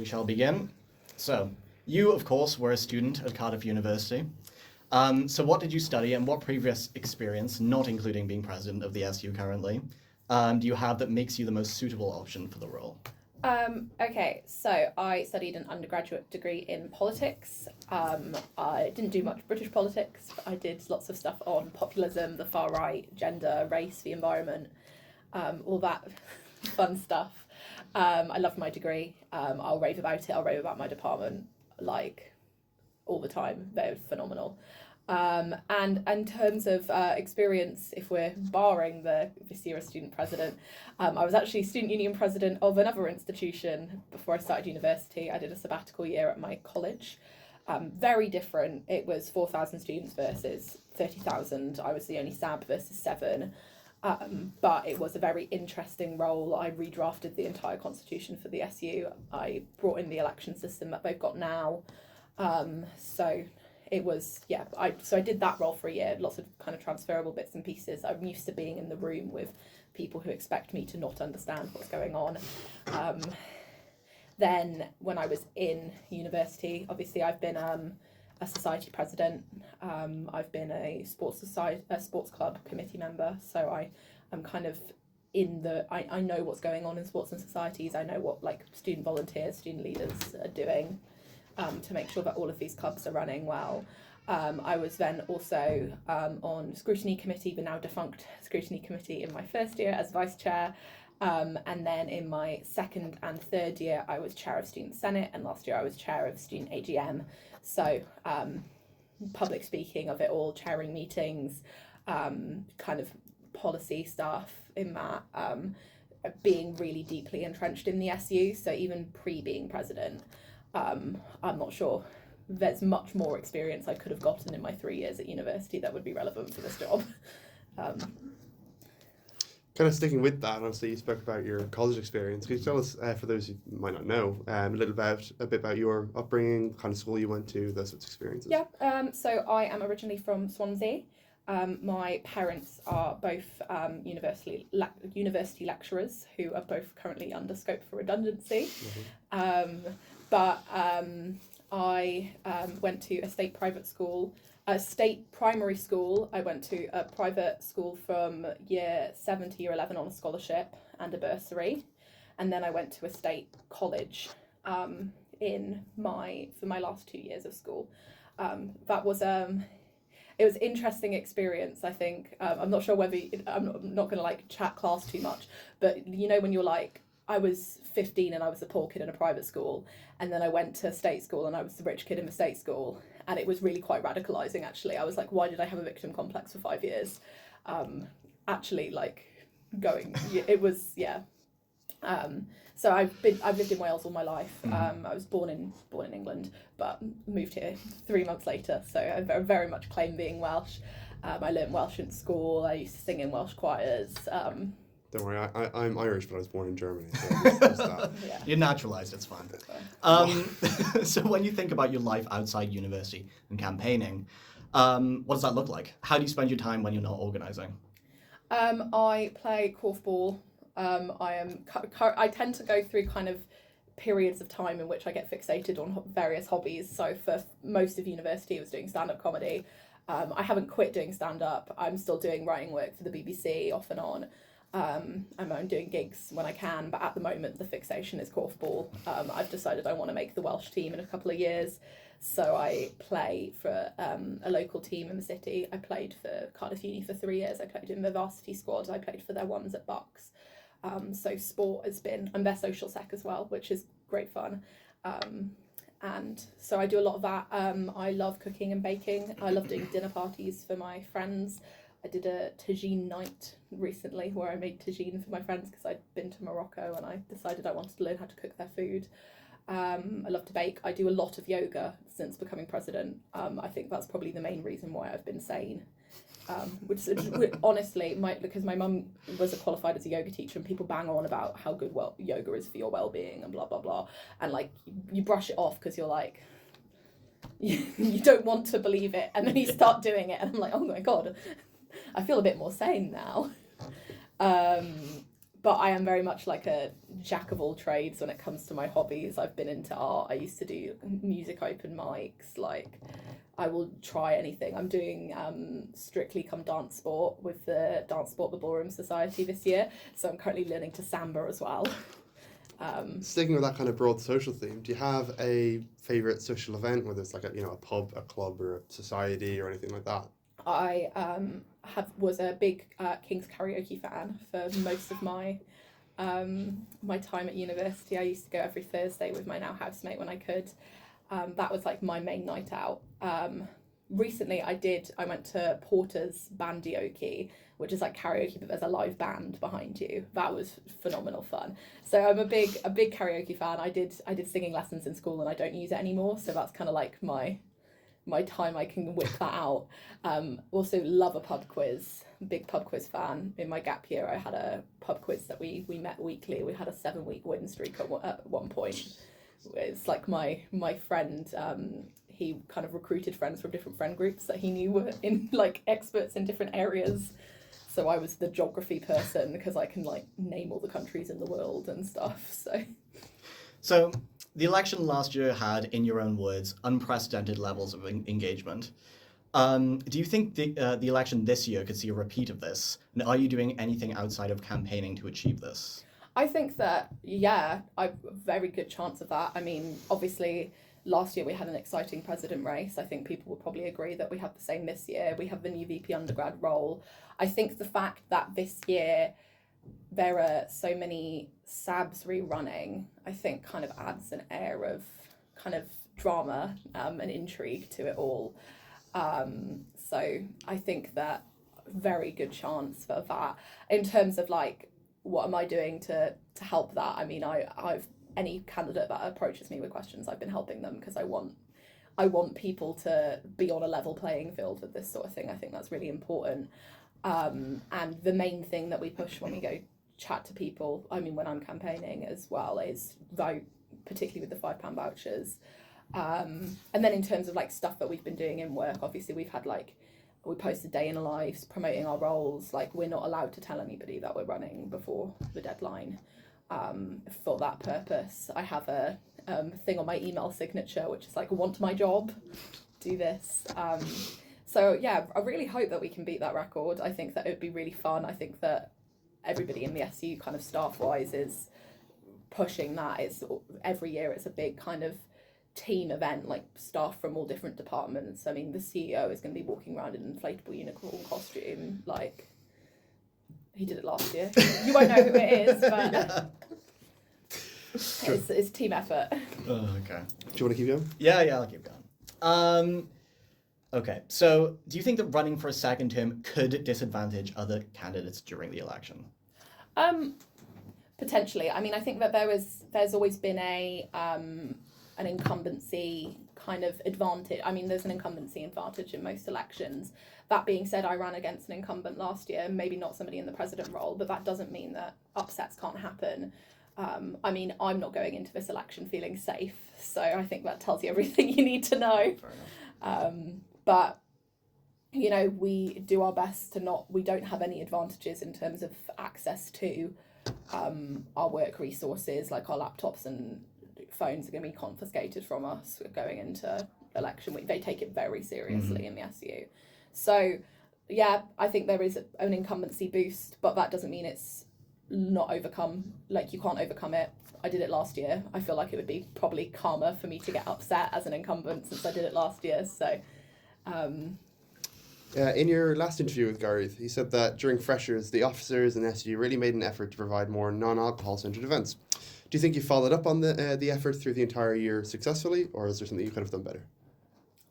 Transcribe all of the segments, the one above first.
we shall begin. So, you, of course, were a student at Cardiff University. So what did you study and what previous experience, not including being president of the SU currently, do you have that makes you the most suitable option for the role? Okay, so I studied an undergraduate degree in politics. I didn't do much British politics, but I did lots of stuff on populism, the far right, gender, race, the environment, all that fun stuff. I loved my degree. I'll rave about it. I'll rave about my department, like, all the time. They're phenomenal. And in terms of experience, if we're barring this year as student president, I was actually student union president of another institution before I started university. I did a sabbatical year at my college. Very different. It was 4,000 students versus 30,000. I was the only SAB versus 7. But it was a very interesting role. I redrafted the entire constitution for the SU. I brought in the election system that they've got now. So it was, yeah, I did that role for a year, lots of kind of transferable bits and pieces. I'm used to being in the room with people who expect me to not understand what's going on. Then when I was in university, obviously I've been a society president. I've been a sports club committee member. So I'm kind of I know what's going on in sports and societies. I know what like student volunteers, student leaders are doing to make sure that all of these clubs are running well. I was then also on scrutiny committee, the now defunct scrutiny committee in my first year as vice chair. And then in my second and third year, I was chair of Student Senate, and last year I was chair of Student AGM. So public speaking of it all, chairing meetings, kind of policy stuff in that, being really deeply entrenched in the SU. So even being president, I'm not sure there's much more experience I could have gotten in my 3 years at university that would be relevant for this job. Kind of sticking with that, obviously you spoke about your college experience. Could you tell us, for those who might not know, a bit about your upbringing, kind of school you went to, those sorts of experiences? Yeah, so I am originally from Swansea. My parents are both university lecturers who are both currently under scope for redundancy. Mm-hmm. But I went to a state primary school. I went to a private school from year 7 to year 11 on a scholarship and a bursary. And then I went to a state college for my last 2 years of school. That was it was an interesting experience, I think. I'm not sure whether I'm not going to like chat class too much, but you know when you're like, I was 15 and I was the poor kid in a private school, and then I went to state school and I was the rich kid in the state school, and it was really quite radicalising actually. I was like, why did I have a victim complex for 5 years? Actually, like it was, yeah. So I've lived in Wales all my life. I was born in England, but moved here 3 months later. So I very much claim being Welsh. I learnt Welsh in school. I used to sing in Welsh choirs. Don't worry, I'm Irish, but I was born in Germany. So that. Yeah. You're naturalised, it's fine. So when you think about your life outside university and campaigning, what does that look like? How do you spend your time when you're not organising? I play korfball. I tend to go through kind of periods of time in which I get fixated on various hobbies. So for most of university, I was doing stand-up comedy. I haven't quit doing stand-up. I'm still doing writing work for the BBC off and on. I'm doing gigs when I can, but at the moment the fixation is korfball. I've decided I want to make the Welsh team in a couple of years, so I play for a local team in the city. I played for Cardiff Uni for 3 years. I played in the varsity squad. I played for their ones at Bucks. So sport has been, I'm their social sec as well, which is great fun. And so I do a lot of that. I love cooking and baking. I love doing dinner parties for my friends. I did a tagine night recently where I made tagine for my friends because I'd been to Morocco and I decided I wanted to learn how to cook their food. I love to bake. I do a lot of yoga since becoming president. I think that's probably the main reason why I've been sane. Which honestly, because my mum was qualified as a yoga teacher, and people bang on about how good yoga is for your well-being and blah blah blah, and like you brush it off because you're like you don't want to believe it, and then you start doing it, and I'm like, oh my god, I feel a bit more sane now. but I am very much like a jack of all trades when it comes to my hobbies. I've been into art. I used to do music open mics. Like, I will try anything. I'm doing Strictly Come Dance Sport with the Dance Sport the Ballroom Society this year. So I'm currently learning to samba as well. Sticking with that kind of broad social theme, do you have a favourite social event, whether it's like a pub, a club, or a society, or anything like that? I was a big King's karaoke fan for most of my my time at university. I used to go every Thursday with my now housemate when I could. That was like my main night out. Recently I went to Porter's Bandioki, which is like karaoke but there's a live band behind you. That was phenomenal fun. So I'm a big karaoke fan. I did singing lessons in school and I don't use it anymore, so that's kind of like my time I can whip that out. Also love a pub quiz, big pub quiz fan. In my gap year I had a pub quiz that we met weekly. We had a 7-week win streak at one point. It's like my friend, he kind of recruited friends from different friend groups that he knew were in like experts in different areas. So I was the geography person because I can like name all the countries in the world and stuff. So the election last year had, in your own words, unprecedented levels of engagement. Do you think the election this year could see a repeat of this? And are you doing anything outside of campaigning to achieve this? I think that, yeah, a very good chance of that. I mean, obviously, last year we had an exciting president race. I think people will probably agree that we have the same this year. We have the new VP undergrad role. I think the fact that this year there are so many SABs rerunning, I think kind of adds an air of kind of drama and intrigue to it all. So I think that very good chance for that. In terms of like, what am I doing to help that? I mean, I've any candidate that approaches me with questions, I've been helping them because I want people to be on a level playing field with this sort of thing. I think that's really important. And the main thing that we push when we go chat to people, I mean, when I'm campaigning as well, is vote, particularly with the £5 vouchers. And then in terms of like stuff that we've been doing in work, obviously we've had like, we post a day in a life promoting our roles. Like, we're not allowed to tell anybody that we're running before the deadline. For that purpose, I have a thing on my email signature which is like, want my job, do this. So yeah, I really hope that we can beat that record. I think that it would be really fun. I think that everybody in the SU kind of staff wise is pushing that. It's every year it's a big kind of team event, like staff from all different departments. I mean, the CEO is going to be walking around in an inflatable unicorn costume. Like, he did it last year. You won't know who it is, but yeah. It's team effort. Oh, okay. Do you want to keep going? Yeah, I'll keep going. Okay, so do you think that running for a second term could disadvantage other candidates during the election? Potentially. I mean, I think that there's always been an incumbency kind of advantage. I mean, there's an incumbency advantage in most elections. That being said, I ran against an incumbent last year, maybe not somebody in the president role, but that doesn't mean that upsets can't happen. I mean, I'm not going into this election feeling safe, so I think that tells you everything you need to know. But, you know, we do our best we don't have any advantages in terms of access to our work resources, like our laptops and phones are going to be confiscated from us going into election week. They take it very seriously in the SU. So, yeah, I think there is an incumbency boost, but that doesn't mean it's not overcome. Like, you can't overcome it. I did it last year. I feel like it would be probably calmer for me to get upset as an incumbent since I did it last year. So, in your last interview with Gair Rhydd, he said that during freshers, the officers and SU really made an effort to provide more non-alcohol centred events. Do you think you followed up on the effort through the entire year successfully, or is there something you could have done better?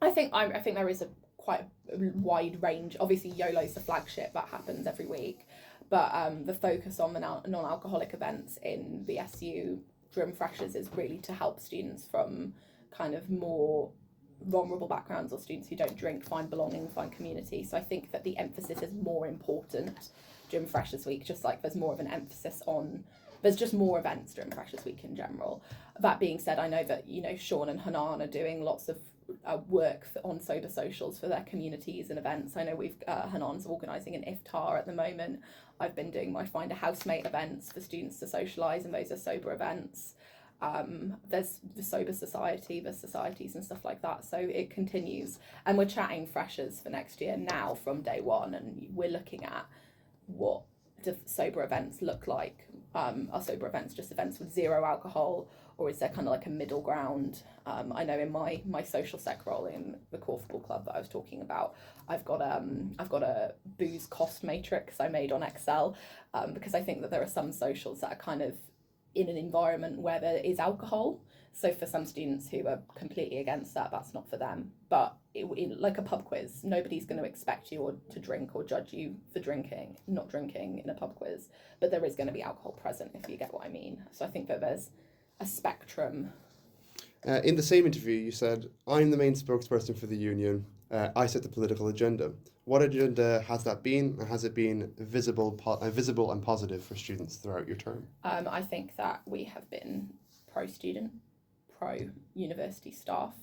I think there is quite a wide range. Obviously, YOLO's the flagship, that happens every week. But the focus on the non-alcoholic events in the SU during freshers is really to help students from kind of more vulnerable backgrounds or students who don't drink find belonging, find community. So I think that the emphasis is more important during freshers week, just like there's more of an emphasis on there's just more events during Freshers Week in general. That being said, I know that, Sean and Hanan are doing lots of work on sober socials for their communities and events. I know Hanan's organising an iftar at the moment. I've been doing my Find a Housemate events for students to socialise, and those are sober events. There's the Sober Society, the societies and stuff like that. So it continues. And we're chatting freshers for next year now from day one, and we're looking at what do sober events look like. Are sober events just events with zero alcohol, or is there kind of like a middle ground? I know in my social sec role in the Korfball Club that I was talking about, I've got a booze cost matrix I made on Excel, because I think that there are some socials that are kind of in an environment where there is alcohol. So for some students who are completely against that, that's not for them. But like a pub quiz, nobody's going to expect you to drink or judge you for not drinking in a pub quiz. But there is going to be alcohol present, if you get what I mean. So I think that there's a spectrum. In the same interview, you said, "I'm the main spokesperson for the union. I set the political agenda." What agenda has that been, and has it been visible and positive for students throughout your term? I think that we have been pro-student, pro-university staff.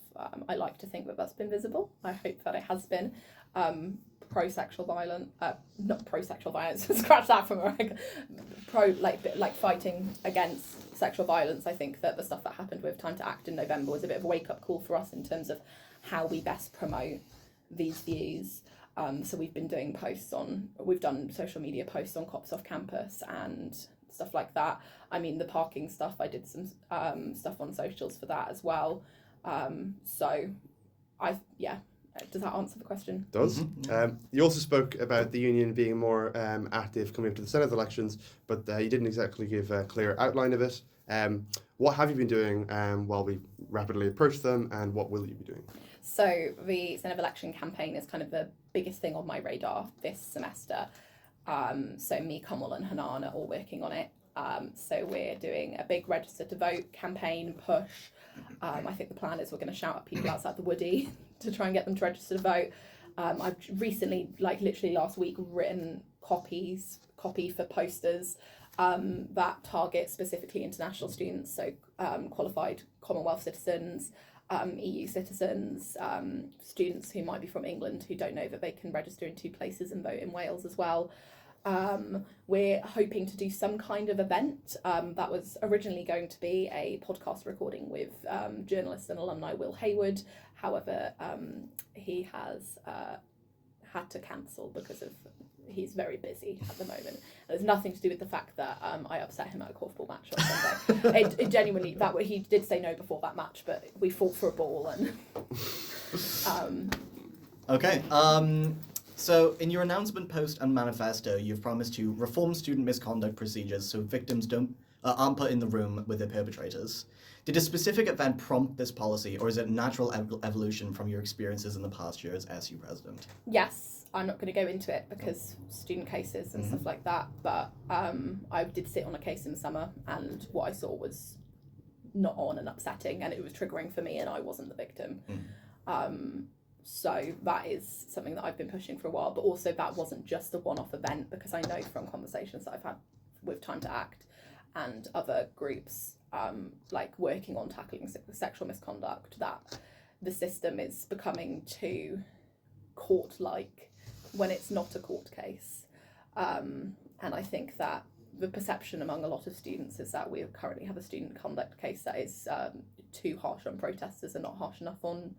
I like to think that that's been visible. I hope that it has been. Pro-sexual violence, not pro-sexual violence, scratch that from a fighting against sexual violence. I think that the stuff that happened with Time to Act in November was a bit of a wake-up call for us in terms of how we best promote these views. So we've been doing we've done social media posts on cops off campus and stuff like that. I mean, the parking stuff, I did some stuff on socials for that as well. Does that answer the question? It does. Mm-hmm. You also spoke about the union being more active coming up to the Senate elections, but you didn't exactly give a clear outline of it. What have you been doing while we rapidly approach them, and what will you be doing? So the Senate election campaign is kind of the biggest thing on my radar this semester. So me, Kamal and Hanan are all working on it. So we're doing a big register to vote campaign push. I think the plan is we're going to shout at people outside the Woody to try and get them to register to vote. I've recently, literally last week, written copy for posters that target specifically international students, so qualified Commonwealth citizens, EU citizens, students who might be from England who don't know that they can register in 2 places and vote in Wales as well. We're hoping to do some kind of event that was originally going to be a podcast recording with journalist and alumni Will Hayward. However, he has had to cancel because he's very busy at the moment. And it's nothing to do with the fact that I upset him at a korfball match on Sunday. it genuinely, he did say no before that match, but we fought for a ball and. Okay. So, in your announcement post and manifesto, you've promised to reform student misconduct procedures so victims aren't put in the room with their perpetrators. Did a specific event prompt this policy, or is it natural evolution from your experiences in the past year as SU president? Yes, I'm not going to go into it because student cases and stuff like that, but I did sit on a case in the summer, and what I saw was not on and upsetting, and it was triggering for me, and I wasn't the victim. So that is something that I've been pushing for a while, but also that wasn't just a one-off event, because I know from conversations that I've had with Time to Act and other groups working on tackling sexual misconduct, that the system is becoming too court-like when it's not a court case. And I think that the perception among a lot of students is that we currently have a student conduct case that is too harsh on protesters and not harsh enough on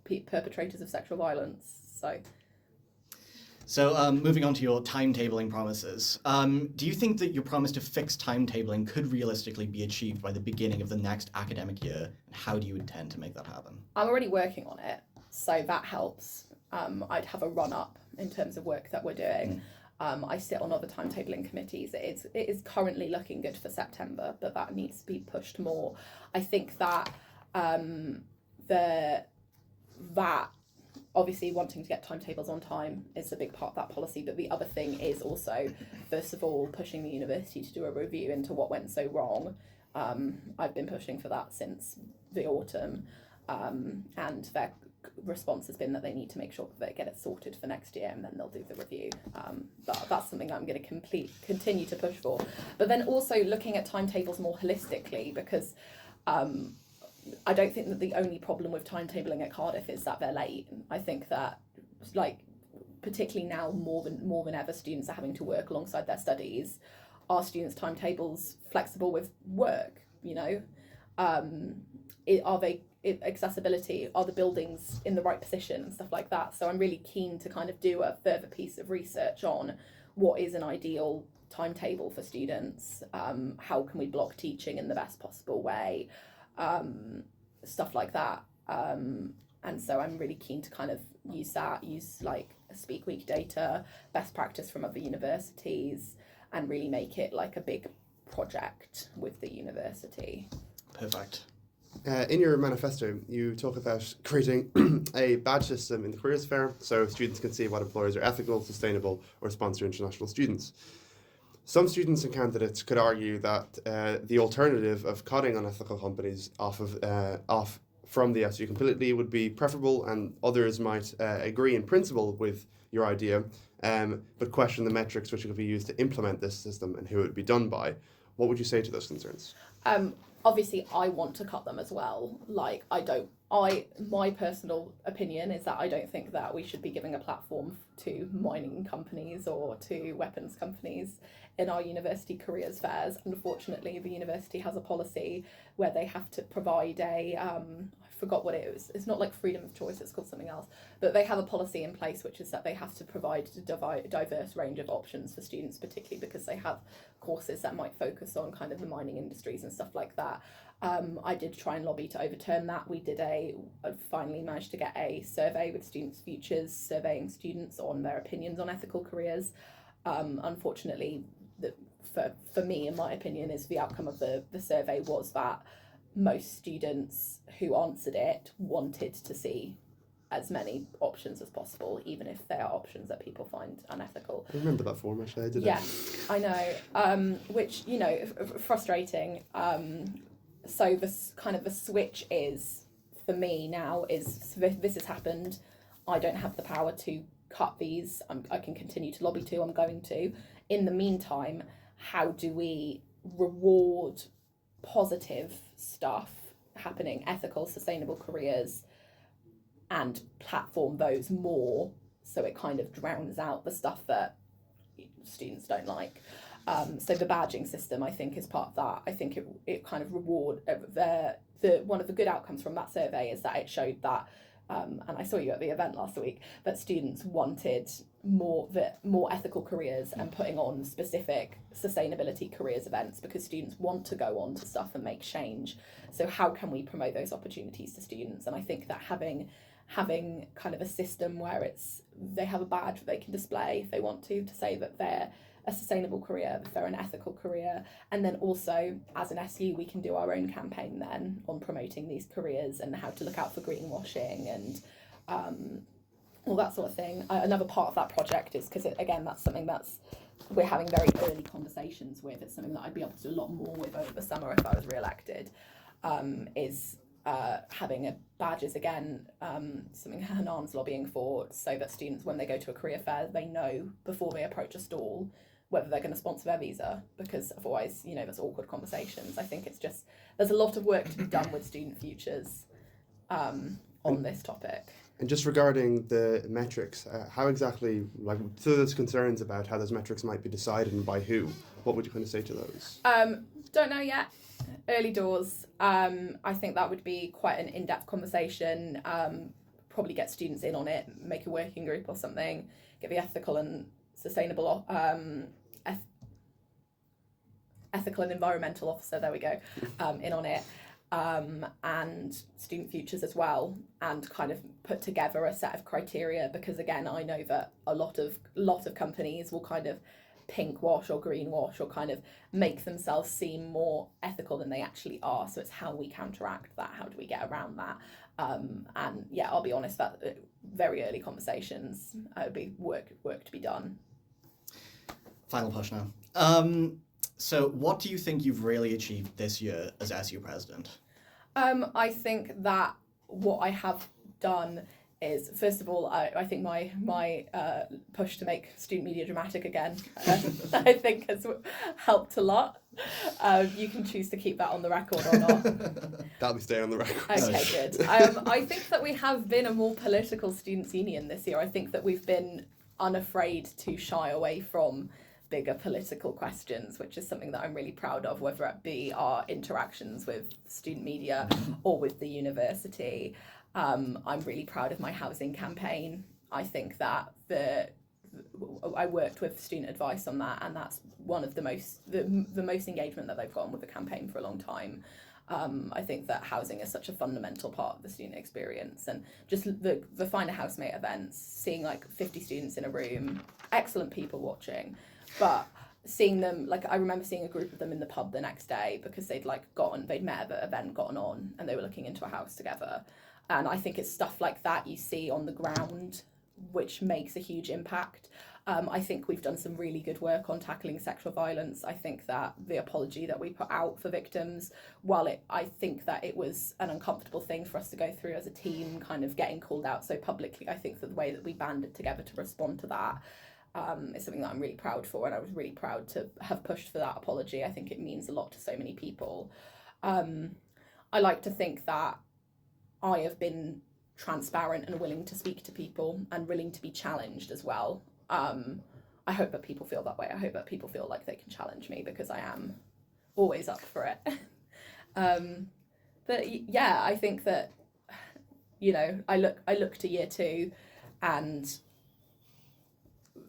perpetrators of sexual violence. So moving on to your timetabling promises, do you think that your promise to fix timetabling could realistically be achieved by the beginning of the next academic year, and how do you intend to make that happen? I'm already working on it, so that helps. I'd have a run-up in terms of work that we're doing. I sit on other timetabling committees. It is currently looking good for September, but that needs to be pushed more. I think that that obviously wanting to get timetables on time is a big part of that policy, but the other thing is also, first of all, pushing the university to do a review into what went so wrong. I've been pushing for that since the autumn, and response has been that they need to make sure that they get it sorted for next year, and then they'll do the review. But that's something that I'm going to continue to push for. But then also looking at timetables more holistically, because I don't think that the only problem with timetabling at Cardiff is that they're late. I think that, like, particularly now more than ever, students are having to work alongside their studies. Are students' timetables flexible with work? You know, are they accessibility? Are the buildings in the right position and stuff like that? So I'm really keen to kind of do a further piece of research on what is an ideal timetable for students. How can we block teaching in the best possible way? Stuff like that. And so I'm really keen to kind of use like Speak Week data, best practice from other universities, and really make it like a big project with the university. Perfect. In your manifesto, you talk about creating a badge system in the careers fair so students can see what employers are ethical, sustainable, or sponsor international students. Some students and candidates could argue that the alternative of cutting unethical companies off from the SU completely would be preferable, and others might agree in principle with your idea, but question the metrics which could be used to implement this system and who it would be done by. What would you say to those concerns? Obviously, I want to cut them as well. Like, my personal opinion is that I don't think that we should be giving a platform to mining companies or to weapons companies in our university careers fairs. Unfortunately, the university has a policy where they have to provide I forgot what it is. It's not like freedom of choice, it's called something else. But they have a policy in place which is that they have to provide a diverse range of options for students, particularly because they have courses that might focus on kind of the mining industries and stuff like that. I did try and lobby to overturn that. We did finally managed to get a survey with Students' Futures, surveying students on their opinions on ethical careers. Unfortunately, for me, in my opinion, is the outcome of the survey was that most students who answered it wanted to see as many options as possible, even if they are options that people find unethical. I remember that form, actually. I did it. I know, which, you know, frustrating. So this kind of the switch is, for me now, is this has happened. I don't have the power to cut these. I can continue to lobby to. I'm going to. In the meantime, how do we reward positive stuff happening, ethical, sustainable careers, and platform those more so it kind of drowns out the stuff that students don't like. So the badging system, I think, is part of that. I think it kind of reward one of the good outcomes from that survey is that it showed that, and I saw you at the event last week, that students wanted more ethical careers and putting on specific sustainability careers events because students want to go on to stuff and make change. So how can we promote those opportunities to students? And I think that having kind of a system where they have a badge that they can display if they want to say that they're a sustainable career, if they're an ethical career, and then also as an SU we can do our own campaign then on promoting these careers and how to look out for greenwashing and all that sort of thing. Another part of that project is because again that's something we're having very early conversations with. It's something that I'd be able to do a lot more with over the summer if I was re-elected. Is having badges again, something Hanan's lobbying for, so that students, when they go to a career fair, they know before they approach a stall whether they're going to sponsor their visa, because otherwise, you know, there's awkward conversations. I think there's a lot of work to be done with Student Futures on this topic. And just regarding the metrics, how exactly, like, so there's concerns about how those metrics might be decided and by who. What would you kind of say to those? Don't know yet. Early doors. I think that would be quite an in-depth conversation. Probably get students in on it, make a working group or something, get the ethical and sustainable ethical and environmental officer, there we go, in on it, and Student Futures as well, and kind of put together a set of criteria, because again I know that a lot of companies will kind of pink wash or green wash or kind of make themselves seem more ethical than they actually are. So it's how we counteract that, how do we get around that, and yeah, I'll be honest, that very early conversations would be work to be done. Final push now. So what do you think you've really achieved this year as SU president? I think that what I have done is, first of all, I think my push to make student media dramatic again, I think has helped a lot. You can choose to keep that on the record or not. That'll be staying on the record. Okay, good. I think that we have been a more political students' union this year. I think that we've been unafraid to shy away from bigger political questions, which is something that I'm really proud of, whether it be our interactions with student media or with the university. I'm really proud of my housing campaign. I think that I worked with student advice on that, and that's one of the most engagement that they've gotten with the campaign for a long time. I think that housing is such a fundamental part of the student experience, and just the Find a Housemate events, seeing like 50 students in a room, excellent people watching, but seeing them, like I remember seeing a group of them in the pub the next day because they'd met at the event, gotten on, and they were looking into a house together. And I think it's stuff like that you see on the ground which makes a huge impact. I think we've done some really good work on tackling sexual violence. I think that the apology that we put out for victims, I think that it was an uncomfortable thing for us to go through as a team, kind of getting called out so publicly, I think that the way that we banded together to respond to that is something that I'm really proud for, and I was really proud to have pushed for that apology. I think it means a lot to so many people. I like to think that I have been transparent and willing to speak to people and willing to be challenged as well. I hope that people feel that way. I hope that people feel like they can challenge me, because I am always up for it. But yeah, I think that, I look to year 2, and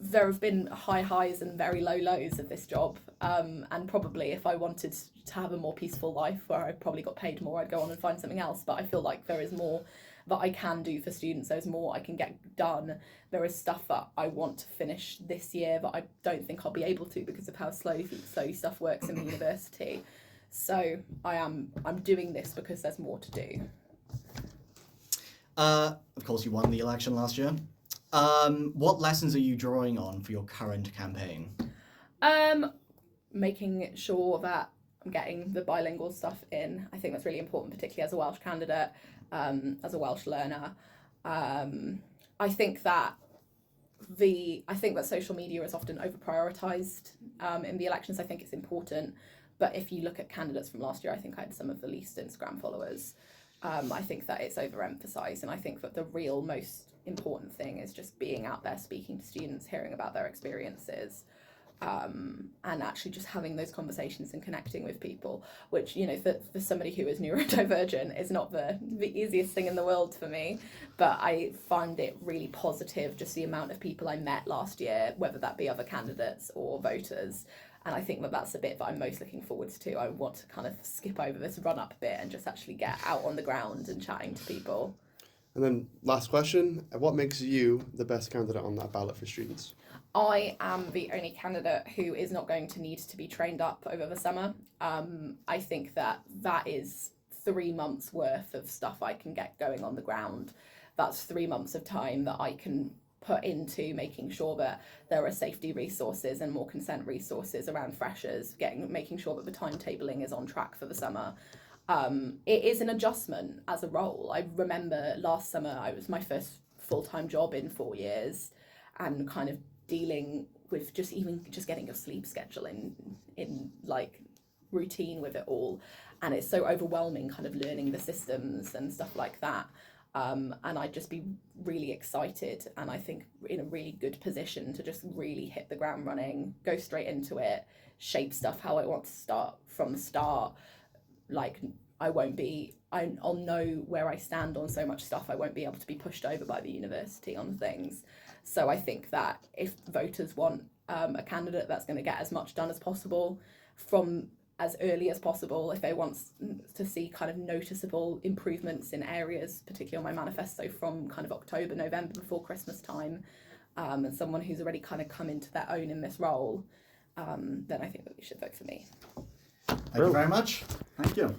there have been high highs and very low lows of this job. And probably if I wanted to have a more peaceful life where I probably got paid more, I'd go on and find something else. But I feel like there is more that I can do for students. There's more I can get done. There is stuff that I want to finish this year that I don't think I'll be able to because of how slow stuff works in the university. So I'm doing this because there's more to do. Of course, you won the election last year. What lessons are you drawing on for your current campaign? Making sure that I'm getting the bilingual stuff in. I think that's really important, particularly as a Welsh candidate, as a Welsh learner. I think that social media is often over-prioritised in the elections. I think it's important, but if you look at candidates from last year, I think I had some of the least Instagram followers. I think that it's overemphasised, and I think that the real most important thing is just being out there, speaking to students, hearing about their experiences, and actually just having those conversations and connecting with people, which, for somebody who is neurodivergent is not the easiest thing in the world for me, but I find it really positive, just the amount of people I met last year, whether that be other candidates or voters. And I think that that's the bit that I'm most looking forward to. I want to kind of skip over this run-up bit and just actually get out on the ground and chatting to people. And then last question, what makes you the best candidate on that ballot for students? I am the only candidate who is not going to need to be trained up over the summer. I think that is 3 months worth of stuff I can get going on the ground. That's 3 months of time that I can put into making sure that there are safety resources and more consent resources around freshers, making sure that the timetabling is on track for the summer. It is an adjustment as a role. I remember last summer, it was my first full-time job in 4 years, and kind of dealing with just getting your sleep schedule in like routine with it all. And it's so overwhelming kind of learning the systems and stuff like that. And I'd just be really excited, and I think in a really good position to just really hit the ground running, go straight into it, shape stuff how I want to start from the start. Like, I'll know where I stand on so much stuff. I won't be able to be pushed over by the university on things. So I think that if voters want a candidate that's going to get as much done as possible from as early as possible, if they want to see kind of noticeable improvements in areas, particularly on my manifesto from kind of October, November, before Christmas time, and someone who's already kind of come into their own in this role, then I think that we should vote for me. Thank you very much. Thank you.